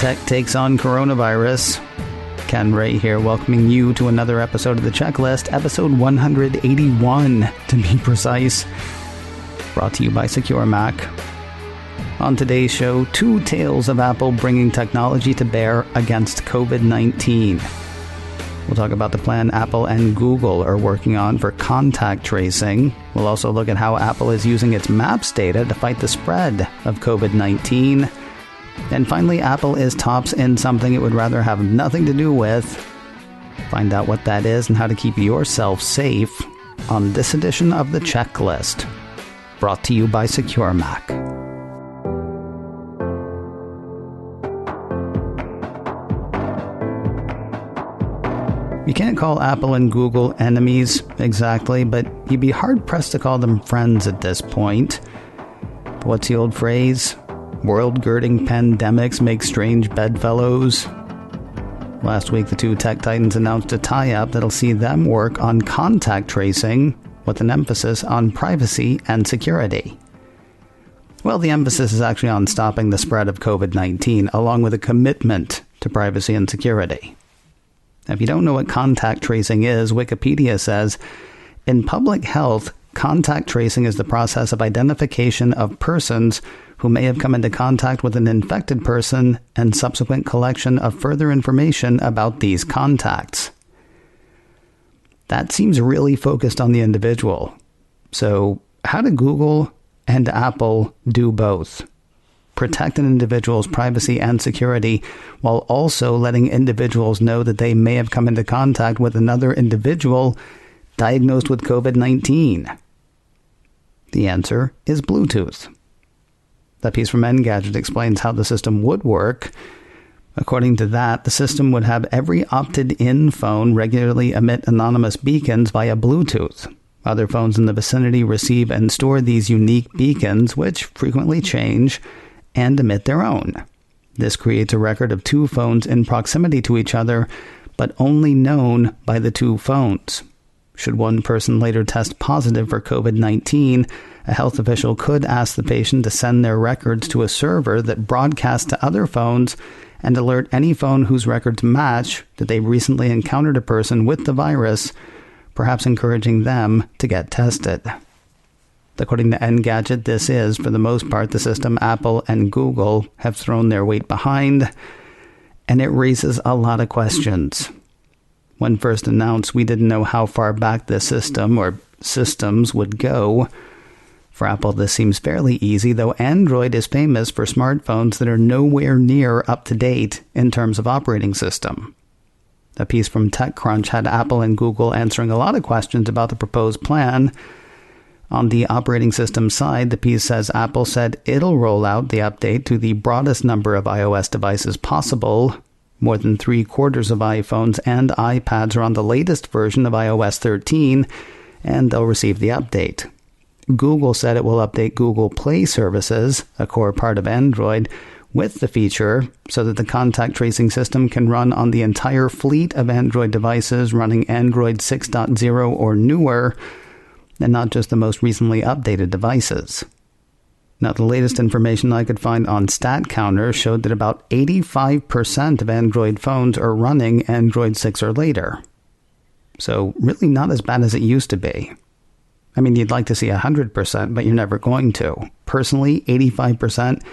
Tech takes on coronavirus. Ken Ray here, welcoming you to another episode of The Checklist, episode 181 to be precise. Brought to you by Secure Mac. On today's show, two tales of Apple bringing technology to bear against COVID-19. We'll talk about the plan Apple and Google are working on for contact tracing. We'll also look at how Apple is using its Maps data to fight the spread of COVID-19. And finally, Apple is tops in something it would rather have nothing to do with. Find out what that is and how to keep yourself safe on this edition of The Checklist. Brought to you by Secure Mac. You can't call Apple and Google enemies exactly, but you'd be hard-pressed to call them friends at this point. But what's the old phrase? World-girding pandemics make strange bedfellows. Last week, the two tech titans announced a tie-up that'll see them work on contact tracing with an emphasis on privacy and security. Well, the emphasis is actually on stopping the spread of COVID-19, along with a commitment to privacy and security. Now, if you don't know what contact tracing is, Wikipedia says, in public health, contact tracing is the process of identification of persons who may have come into contact with an infected person and subsequent collection of further information about these contacts. That seems really focused on the individual. So, how do Google and Apple do both? Protect an individual's privacy and security while also letting individuals know that they may have come into contact with another individual diagnosed with COVID-19? The answer is Bluetooth. That piece from Engadget explains how the system would work. According to that, the system would have every opted-in phone regularly emit anonymous beacons via Bluetooth. Other phones in the vicinity receive and store these unique beacons, which frequently change, and emit their own. This creates a record of two phones in proximity to each other, but only known by the two phones. Should one person later test positive for COVID-19, a health official could ask the patient to send their records to a server that broadcasts to other phones and alert any phone whose records match that they recently encountered a person with the virus, perhaps encouraging them to get tested. According to Engadget, this is, for the most part, the system Apple and Google have thrown their weight behind, and it raises a lot of questions. When first announced, we didn't know how far back the system or systems would go. For Apple, this seems fairly easy, though Android is famous for smartphones that are nowhere near up to date in terms of operating system. A piece from TechCrunch had Apple and Google answering a lot of questions about the proposed plan. On the operating system side, the piece says Apple said it'll roll out the update to the broadest number of iOS devices possible. More than 3/4 of iPhones and iPads are on the latest version of iOS 13, and they'll receive the update. Google said it will update Google Play services, a core part of Android, with the feature so that the contact tracing system can run on the entire fleet of Android devices running Android 6.0 or newer, and not just the most recently updated devices. Now, the latest information I could find on StatCounter showed that about 85% of Android phones are running Android 6 or later. So, really not as bad as it used to be. I mean, you'd like to see 100%, but you're never going to. Personally, 85%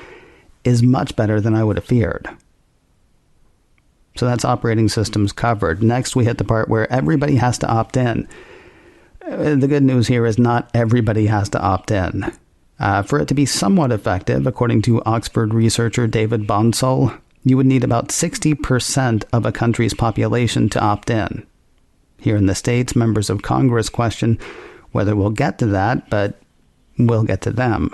is much better than I would have feared. So that's operating systems covered. Next, we hit the part where everybody has to opt in. The good news here is not everybody has to opt in. For it to be somewhat effective, according to Oxford researcher David Bonsall, you would need about 60% of a country's population to opt in. Here in the States, members of Congress question whether we'll get to that, but we'll get to them.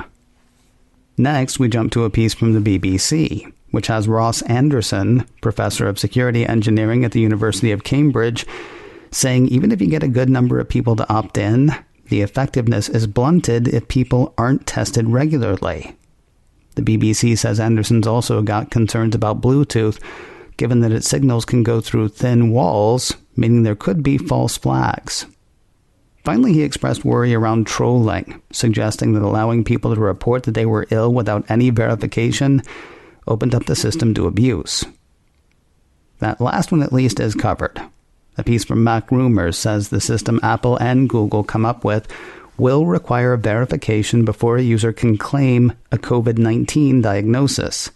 Next, we jump to a piece from the BBC, which has Ross Anderson, professor of security engineering at the University of Cambridge, saying even if you get a good number of people to opt in, the effectiveness is blunted if people aren't tested regularly. The BBC says Anderson's also got concerns about Bluetooth, given that its signals can go through thin walls, meaning there could be false flags. Finally, he expressed worry around trolling, suggesting that allowing people to report that they were ill without any verification opened up the system to abuse. That last one at least is covered. A piece from Mac Rumors says the system Apple and Google come up with will require verification before a user can claim a COVID-19 diagnosis.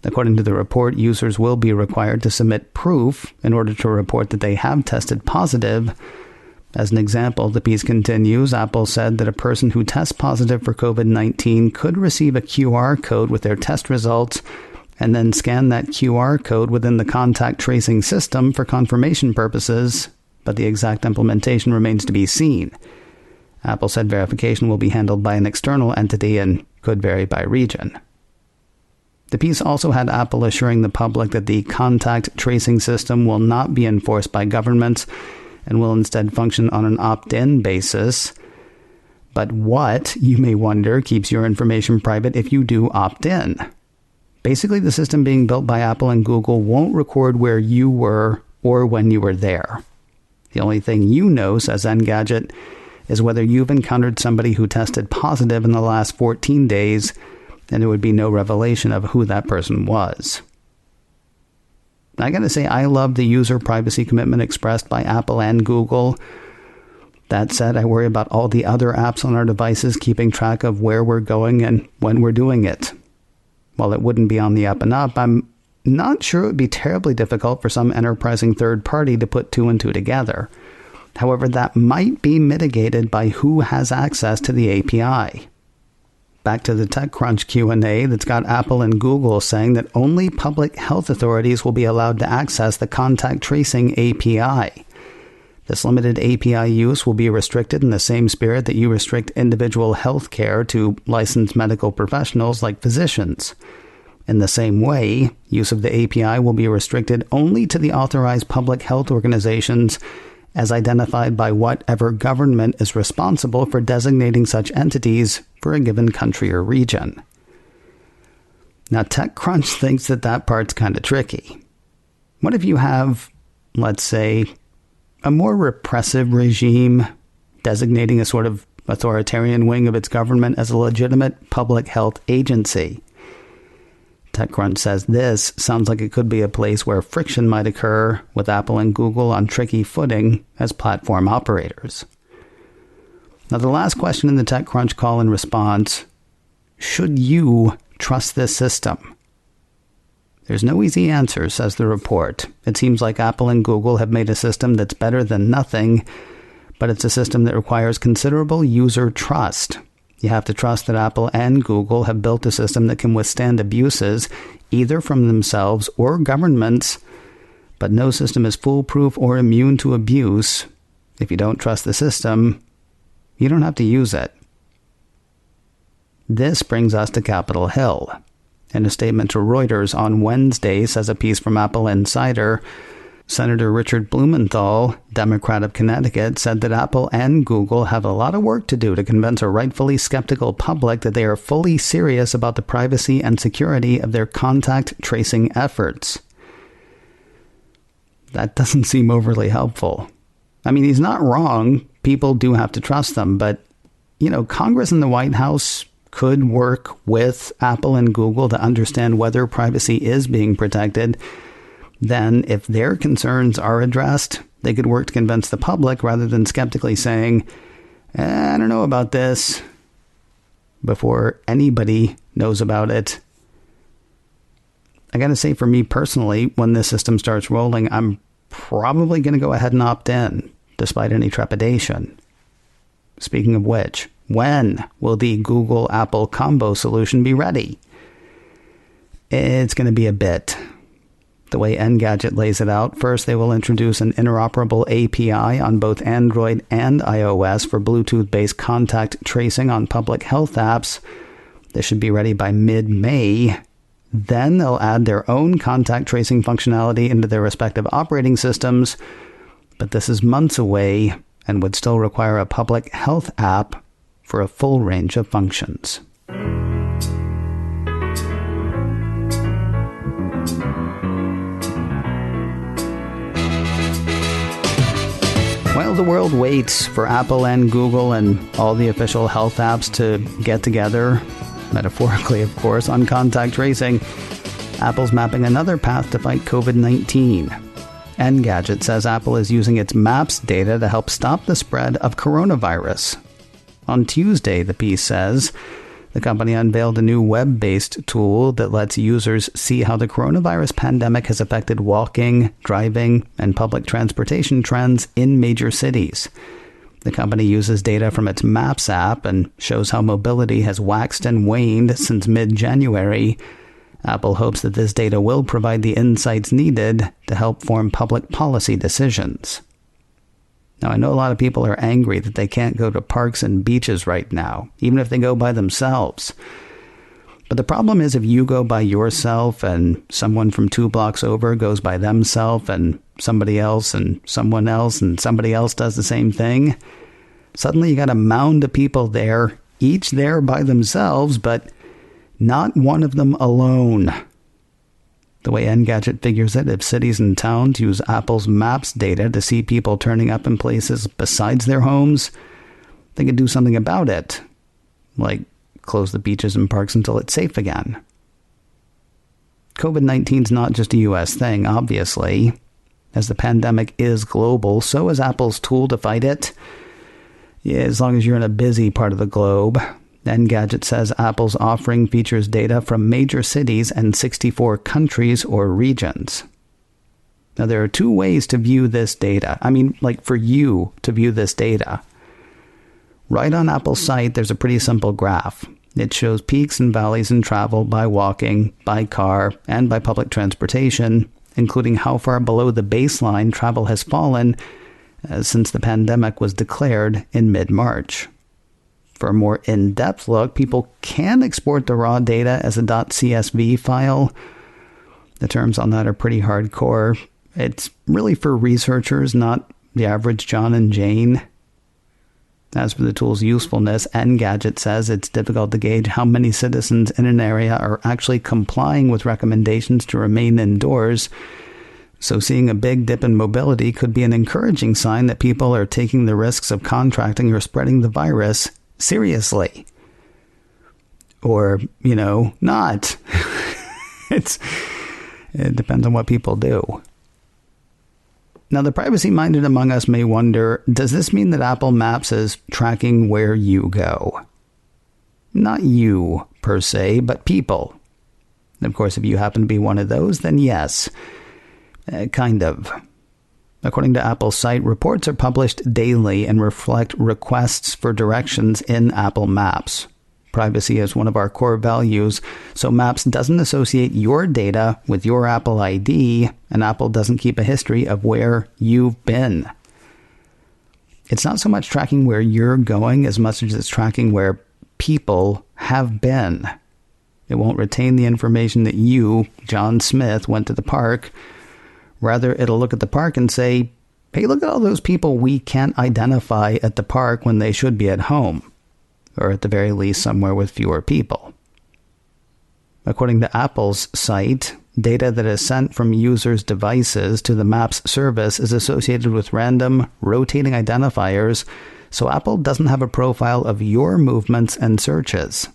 According to the report, users will be required to submit proof in order to report that they have tested positive. As an example, the piece continues, Apple said that a person who tests positive for COVID-19 could receive a QR code with their test results and then scan that QR code within the contact tracing system for confirmation purposes, but the exact implementation remains to be seen. Apple said verification will be handled by an external entity and could vary by region. The piece also had Apple assuring the public that the contact tracing system will not be enforced by governments and will instead function on an opt-in basis. But what, you may wonder, keeps your information private if you do opt in? Basically, the system being built by Apple and Google won't record where you were or when you were there. The only thing you know, says Engadget, is whether you've encountered somebody who tested positive in the last 14 days, and there would be no revelation of who that person was. I gotta say, I love the user privacy commitment expressed by Apple and Google. That said, I worry about all the other apps on our devices keeping track of where we're going and when we're doing it. While it wouldn't be on the up and up, I'm not sure it would be terribly difficult for some enterprising third party to put two and two together. However, that might be mitigated by who has access to the API. Back to the TechCrunch Q&A that's got Apple and Google saying that only public health authorities will be allowed to access the contact tracing API. This limited API use will be restricted in the same spirit that you restrict individual health care to licensed medical professionals like physicians. In the same way, use of the API will be restricted only to the authorized public health organizations as identified by whatever government is responsible for designating such entities for a given country or region. Now, TechCrunch thinks that part's kind of tricky. What if you have, let's say, a more repressive regime designating a sort of authoritarian wing of its government as a legitimate public health agency? TechCrunch says this sounds like it could be a place where friction might occur with Apple and Google on tricky footing as platform operators. Now, the last question in the TechCrunch call and response, should you trust this system? There's no easy answer, says the report. It seems like Apple and Google have made a system that's better than nothing, but it's a system that requires considerable user trust. You have to trust that Apple and Google have built a system that can withstand abuses, either from themselves or governments, but no system is foolproof or immune to abuse. If you don't trust the system, you don't have to use it. This brings us to Capitol Hill. In a statement to Reuters on Wednesday, says a piece from Apple Insider, Senator Richard Blumenthal, Democrat of Connecticut, said that Apple and Google have a lot of work to do to convince a rightfully skeptical public that they are fully serious about the privacy and security of their contact tracing efforts. That doesn't seem overly helpful. I mean, he's not wrong. People do have to trust them, but, Congress and the White House could work with Apple and Google to understand whether privacy is being protected. Then, if their concerns are addressed, they could work to convince the public rather than skeptically saying, I don't know about this, before anybody knows about it. I gotta say, for me personally, when this system starts rolling, I'm probably going to go ahead and opt in, despite any trepidation. Speaking of which, when will the Google-Apple combo solution be ready? It's going to be a bit. The way Engadget lays it out, first they will introduce an interoperable API on both Android and iOS for Bluetooth-based contact tracing on public health apps. This should be ready by mid-May. Then they'll add their own contact tracing functionality into their respective operating systems, but this is months away and would still require a public health app for a full range of functions. While the world waits for Apple and Google and all the official health apps to get together, metaphorically of course, on contact tracing, Apple's mapping another path to fight COVID-19. Engadget says Apple is using its Maps data to help stop the spread of coronavirus. On Tuesday, the piece says, the company unveiled a new web-based tool that lets users see how the coronavirus pandemic has affected walking, driving, and public transportation trends in major cities. The company uses data from its Maps app and shows how mobility has waxed and waned since mid-January. Apple hopes that this data will provide the insights needed to help form public policy decisions. Now, I know a lot of people are angry that they can't go to parks and beaches right now, even if they go by themselves. But the problem is if you go by yourself and someone from 2 blocks over goes by themselves and somebody else and someone else and somebody else does the same thing, suddenly you got a mound of people there, each there by themselves, but not one of them alone. The way Engadget figures it, if cities and towns use Apple's Maps data to see people turning up in places besides their homes, they could do something about it, like close the beaches and parks until it's safe again. COVID-19 is not just a U.S. thing, obviously. As the pandemic is global, so is Apple's tool to fight it. Yeah, as long as you're in a busy part of the globe. Engadget says Apple's offering features data from major cities and 64 countries or regions. Now, there are 2 ways to view this data. I mean, like for you to view this data. Right on Apple's site, there's a pretty simple graph. It shows peaks and valleys in travel by walking, by car, and by public transportation, including how far below the baseline travel has fallen since the pandemic was declared in mid-March. For a more in-depth look, people can export the raw data as a .csv file. The terms on that are pretty hardcore. It's really for researchers, not the average John and Jane. As for the tool's usefulness, Engadget says it's difficult to gauge how many citizens in an area are actually complying with recommendations to remain indoors. So seeing a big dip in mobility could be an encouraging sign that people are taking the risks of contracting or spreading the virus seriously. Or, not. It depends on what people do. Now, the privacy-minded among us may wonder, does this mean that Apple Maps is tracking where you go? Not you, per se, but people. Of course, if you happen to be one of those, then yes. Kind of. According to Apple's site, reports are published daily and reflect requests for directions in Apple Maps. Privacy is one of our core values, so Maps doesn't associate your data with your Apple ID, and Apple doesn't keep a history of where you've been. It's not so much tracking where you're going as much as it's tracking where people have been. It won't retain the information that you, John Smith, went to the park. Rather, it'll look at the park and say, hey, look at all those people we can't identify at the park when they should be at home, or at the very least somewhere with fewer people. According to Apple's site, data that is sent from users' devices to the Maps service is associated with random, rotating identifiers, so Apple doesn't have a profile of your movements and searches.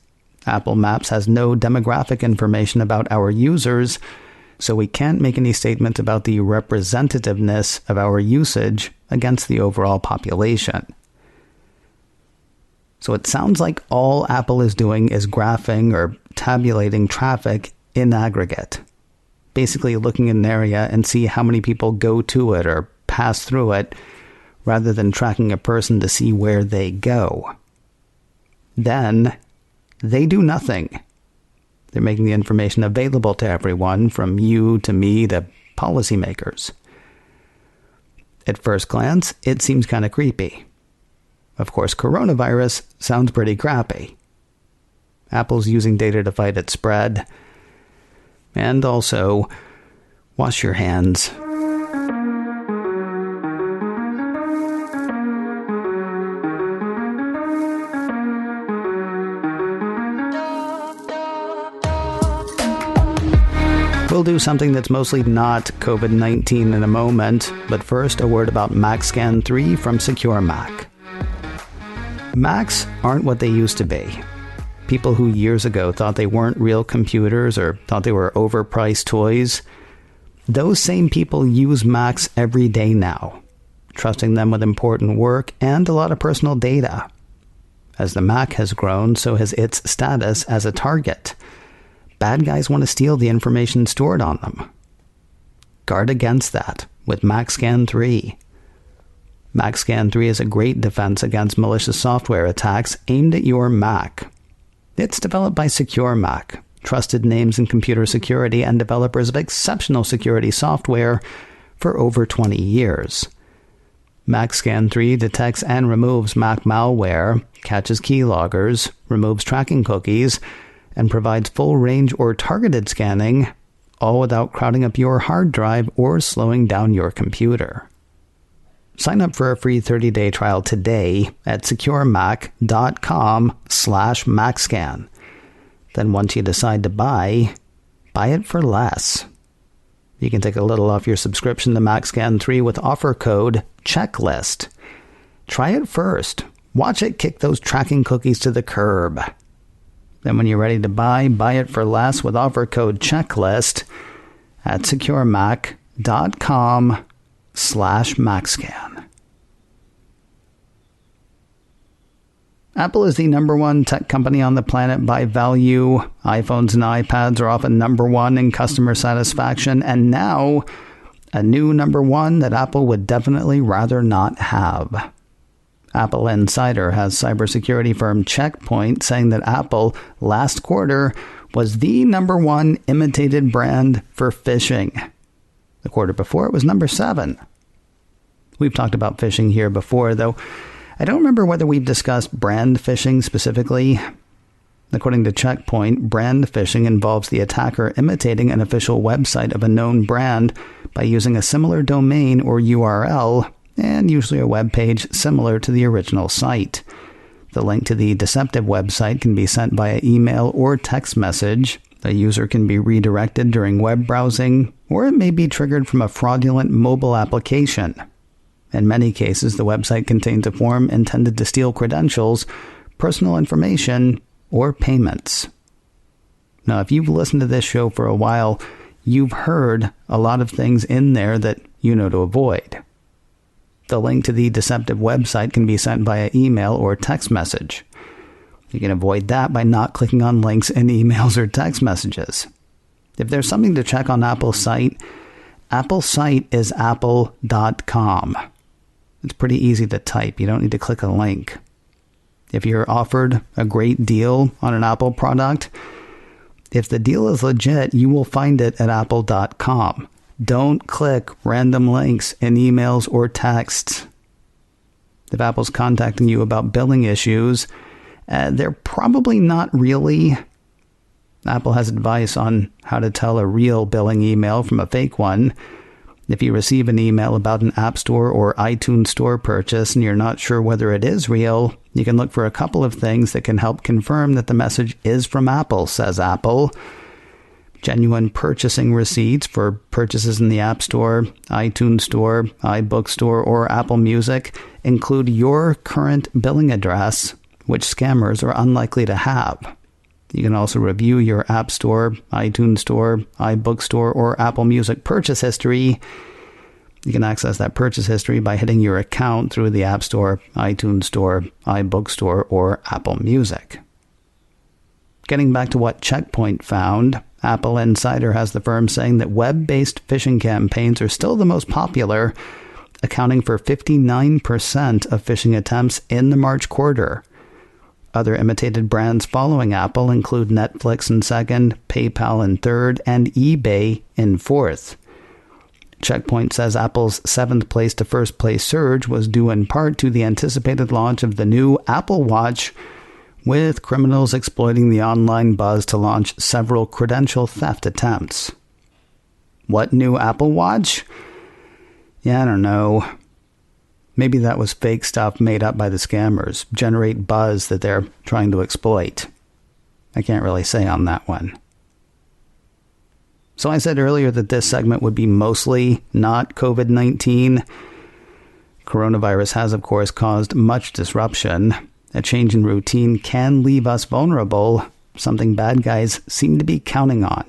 Apple Maps has no demographic information about our users, so we can't make any statement about the representativeness of our usage against the overall population. So it sounds like all Apple is doing is graphing or tabulating traffic in aggregate. Basically looking at an area and see how many people go to it or pass through it, rather than tracking a person to see where they go. Then, they do nothing. They're making the information available to everyone, from you to me to policymakers. At first glance, it seems kind of creepy. Of course, coronavirus sounds pretty crappy. Apple's using data to fight its spread. And also, wash your hands. We'll do something that's mostly not COVID-19 in a moment, but first a word about MacScan 3 from Secure Mac. Macs aren't what they used to be. People who years ago thought they weren't real computers or thought they were overpriced toys, those same people use Macs every day now, trusting them with important work and a lot of personal data. As the Mac has grown, so has its status as a target. Bad guys want to steal the information stored on them. Guard against that with MacScan 3. MacScan 3 is a great defense against malicious software attacks aimed at your Mac. It's developed by Secure Mac, trusted names in computer security and developers of exceptional security software for over 20 years. MacScan 3 detects and removes Mac malware, catches keyloggers, removes tracking cookies, and provides full range or targeted scanning, all without crowding up your hard drive or slowing down your computer. Sign up for a free 30-day trial today at securemac.com/MacScan. Then once you decide to buy it for less. You can take a little off your subscription to MacScan 3 with offer code CHECKLIST. Try it first. Watch it kick those tracking cookies to the curb. Then when you're ready to buy it for less with offer code CHECKLIST at securemac.com/MacScan. Apple is the number one tech company on the planet by value. iPhones and iPads are often number one in customer satisfaction, and now a new number one that Apple would definitely rather not have. Apple Insider has cybersecurity firm Check Point saying that Apple last quarter was the number one imitated brand for phishing. The quarter before it was number 7. We've talked about phishing here before, though I don't remember whether we've discussed brand phishing specifically. According to Check Point, brand phishing involves the attacker imitating an official website of a known brand by using a similar domain or URL, and usually a web page similar to the original site. The link to the deceptive website can be sent via email or text message. The user can be redirected during web browsing, or it may be triggered from a fraudulent mobile application. In many cases, the website contains a form intended to steal credentials, personal information, or payments. Now, if you've listened to this show for a while, you've heard a lot of things in there that you know to avoid. The link to the deceptive website can be sent via email or text message. You can avoid that by not clicking on links in emails or text messages. If there's something to check on Apple's site is apple.com. It's pretty easy to type. You don't need to click a link. If you're offered a great deal on an Apple product, if the deal is legit, you will find it at apple.com. Don't click random links in emails or texts. If Apple's contacting you about billing issues, they're probably not really. Apple has advice on how to tell a real billing email from a fake one. If you receive an email about an App Store or iTunes Store purchase and you're not sure whether it is real, you can look for a couple of things that can help confirm that the message is from Apple, says Apple. Genuine purchasing receipts for purchases in the App Store, iTunes Store, iBook Store, or Apple Music include your current billing address, which scammers are unlikely to have. You can also review your App Store, iTunes Store, iBook Store, or Apple Music purchase history. You can access that purchase history by hitting your account through the App Store, iTunes Store, iBook Store, or Apple Music. Getting back to what Check Point found, Apple Insider has the firm saying that web-based phishing campaigns are still the most popular, accounting for 59% of phishing attempts in the March quarter. Other imitated brands following Apple include Netflix in second, PayPal in third, and eBay in fourth. Check Point says Apple's 7th place to first place surge was due in part to the anticipated launch of the new Apple Watch, with criminals exploiting the online buzz to launch several credential theft attempts. What new Apple Watch? Yeah, I don't know. Maybe that was fake stuff made up by the scammers, generate buzz that they're trying to exploit. I can't really say on that one. So I said earlier that this segment would be mostly not COVID-19. Coronavirus has, of course, caused much disruption. A change in routine can leave us vulnerable, something bad guys seem to be counting on.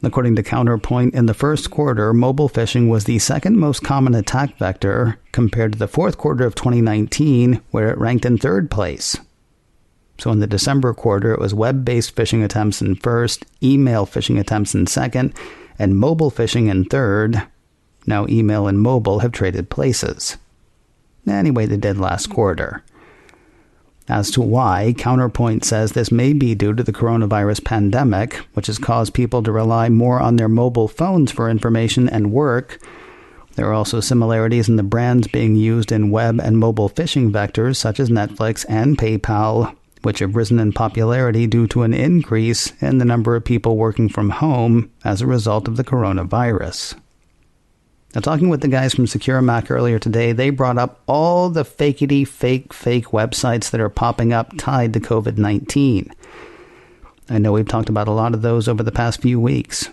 According to Counterpoint, in the first quarter, mobile phishing was the second most common attack vector compared to the fourth quarter of 2019, where it ranked in third place. So in the December quarter, it was web-based phishing attempts in first, email phishing attempts in second, and mobile phishing in third. Now email and mobile have traded places. Anyway, they did last quarter. As to why, Counterpoint says this may be due to the coronavirus pandemic, which has caused people to rely more on their mobile phones for information and work. There are also similarities in the brands being used in web and mobile phishing vectors such as Netflix and PayPal, which have risen in popularity due to an increase in the number of people working from home as a result of the coronavirus. Now, talking with the guys from Secure Mac earlier today, they brought up all the fake websites that are popping up tied to COVID-19. I know we've talked about a lot of those over the past few weeks.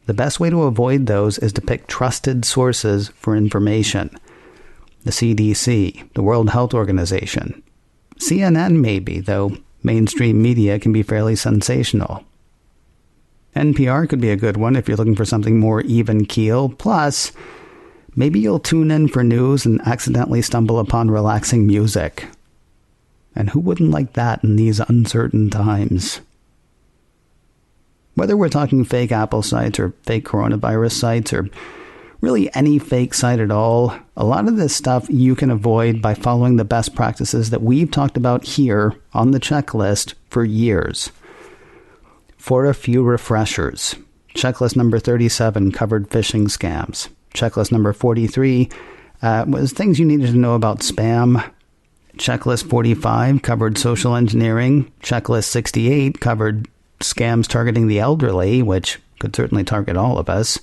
The best way to avoid those is to pick trusted sources for information. The CDC, the World Health Organization. CNN maybe, though mainstream media can be fairly sensational. NPR could be a good one if you're looking for something more even keel. Plus, maybe you'll tune in for news and accidentally stumble upon relaxing music. And who wouldn't like that in these uncertain times? Whether we're talking fake Apple sites or fake coronavirus sites or really any fake site at all, a lot of this stuff you can avoid by following the best practices that we've talked about here on the checklist for years. For a few refreshers, checklist number 37 covered phishing scams. Checklist number 43 was things you needed to know about spam. Checklist 45 covered social engineering. Checklist 68 covered scams targeting the elderly, which could certainly target all of us.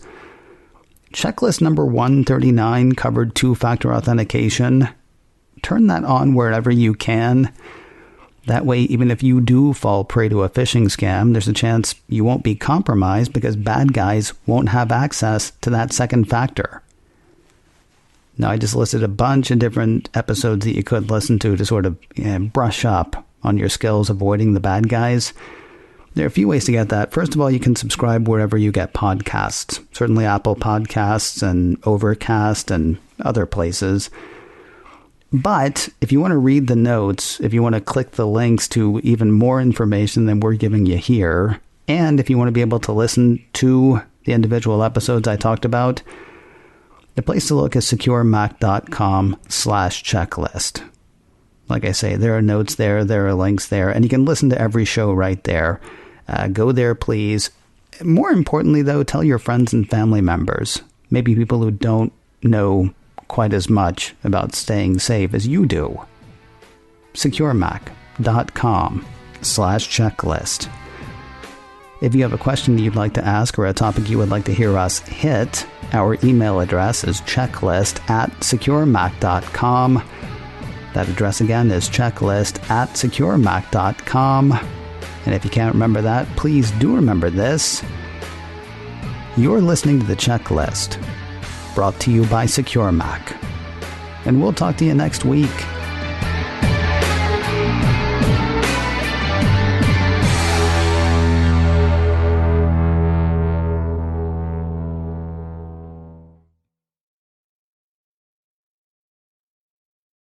Checklist number 139 covered two-factor authentication. Turn that on wherever you can. That way, even if you do fall prey to a phishing scam, there's a chance you won't be compromised because bad guys won't have access to that second factor. Now, I just listed a bunch of different episodes that you could listen to sort of brush up on your skills avoiding the bad guys. There are a few ways to get that. First of all, you can subscribe wherever you get podcasts. Certainly Apple Podcasts and Overcast and other places. But if you want to read the notes, if you want to click the links to even more information than we're giving you here, and if you want to be able to listen to the individual episodes I talked about, the place to look is securemac.com/checklist. Like I say, there are notes there, there are links there, and you can listen to every show right there. Go there, please. More importantly, though, tell your friends and family members, maybe people who don't know quite as much about staying safe as you do. securemac.com/checklist. If you have a question you'd like to ask or a topic you would like to hear us hit, our email address is checklist@securemac.com. That address again is checklist@securemac.com. And if you can't remember that, please do remember this. You're listening to The Checklist, brought to you by Secure Mac. And we'll talk to you next week.